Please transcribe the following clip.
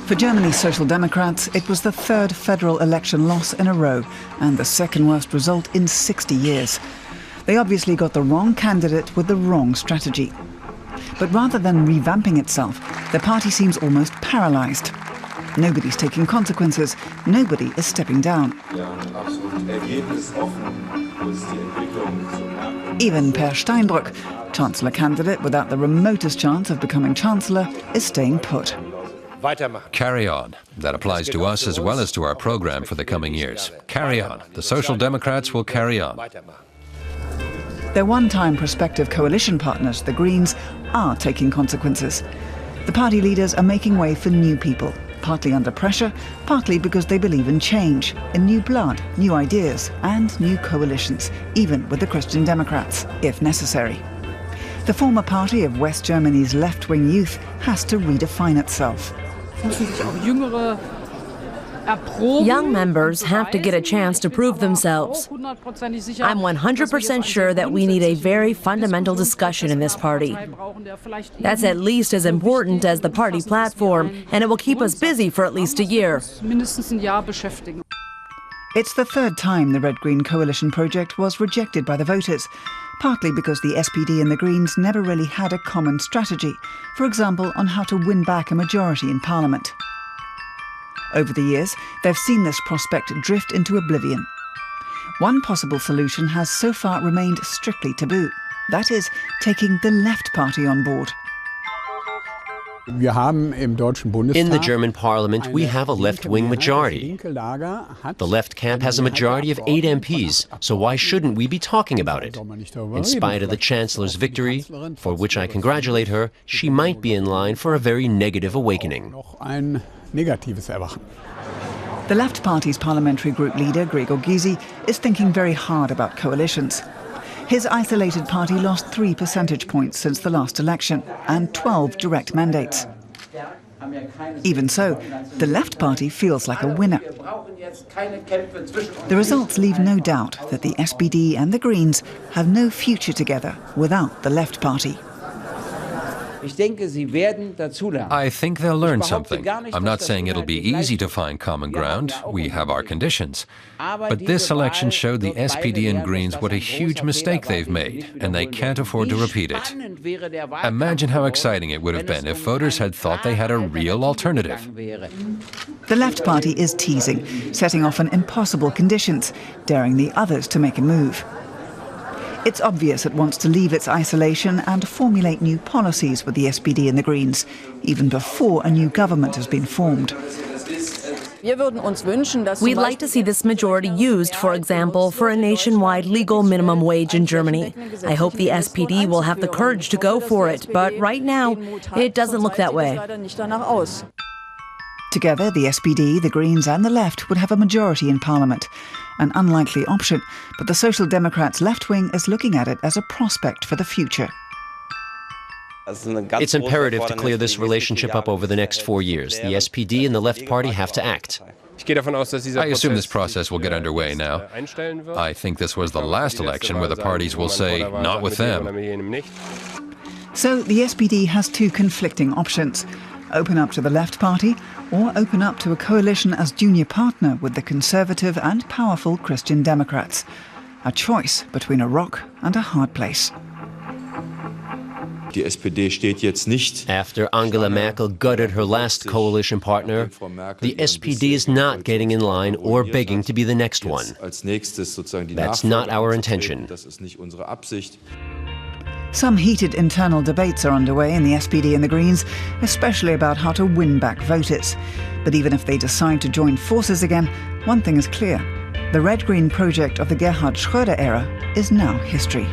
For Germany's Social Democrats, it was the third federal election loss in a row and the second worst result in 60 years. They obviously got the wrong candidate with the wrong strategy. But rather than revamping itself, the party seems almost paralyzed. Nobody's taking consequences. Nobody is stepping down. Even Per Steinbrück, Chancellor candidate without the remotest chance of becoming Chancellor, is staying put. Carry on. That applies to us as well as to our program for the coming years. Carry on. The Social Democrats will carry on. Their one-time prospective coalition partners, the Greens, are taking consequences. The party leaders are making way for new people, partly under pressure, partly because they believe in change, in new blood, new ideas, and new coalitions, even with the Christian Democrats, if necessary. The former party of West Germany's left-wing youth has to redefine itself. Young members have to get a chance to prove themselves. I'm 100% sure that we need a very fundamental discussion in this party. That's at least as important as the party platform, and it will keep us busy for at least a year. It's the third time the Red-Green coalition project was rejected by the voters, partly because the SPD and the Greens never really had a common strategy, for example, on how to win back a majority in Parliament. Over the years, they've seen this prospect drift into oblivion. One possible solution has so far remained strictly taboo. That is, taking the left party on board. In the German parliament, we have a left-wing majority. The left camp has a majority of 8 MPs, so why shouldn't we be talking about it? In spite of the Chancellor's victory, for which I congratulate her, she might be in line for a very negative awakening. The Left Party's parliamentary group leader, Gregor Gysi, is thinking very hard about coalitions. His isolated party lost 3 percentage points since the last election and 12 direct mandates. Even so, the Left Party feels like a winner. The results leave no doubt that the SPD and the Greens have no future together without the Left Party. I think they'll learn something. I'm not saying it'll be easy to find common ground. We have our conditions. But this election showed the SPD and Greens what a huge mistake they've made, and they can't afford to repeat it. Imagine how exciting it would have been if voters had thought they had a real alternative. The Left Party is teasing, setting off on impossible conditions, daring the others to make a move. It's obvious it wants to leave its isolation and formulate new policies with the SPD and the Greens, even before a new government has been formed. We'd like to see this majority used, for example, for a nationwide legal minimum wage in Germany. I hope the SPD will have the courage to go for it, but right now, it doesn't look that way. Together, the SPD, the Greens and the Left would have a majority in Parliament. An unlikely option, but the Social Democrats' left wing is looking at it as a prospect for the future. It's imperative to clear this relationship up over the next 4 years. The SPD and the Left Party have to act. I assume this process will get underway now. I think this was the last election where the parties will say, not with them. So the SPD has 2 conflicting options. Open up to the Left Party, or open up to a coalition as junior partner with the conservative and powerful Christian Democrats. A choice between a rock and a hard place. After Angela Merkel gutted her last coalition partner, the SPD is not getting in line or begging to be the next one. That's not our intention. Some heated internal debates are underway in the SPD and the Greens, especially about how to win back voters. But even if they decide to join forces again, one thing is clear. The Red-Green project of the Gerhard Schröder era is now history.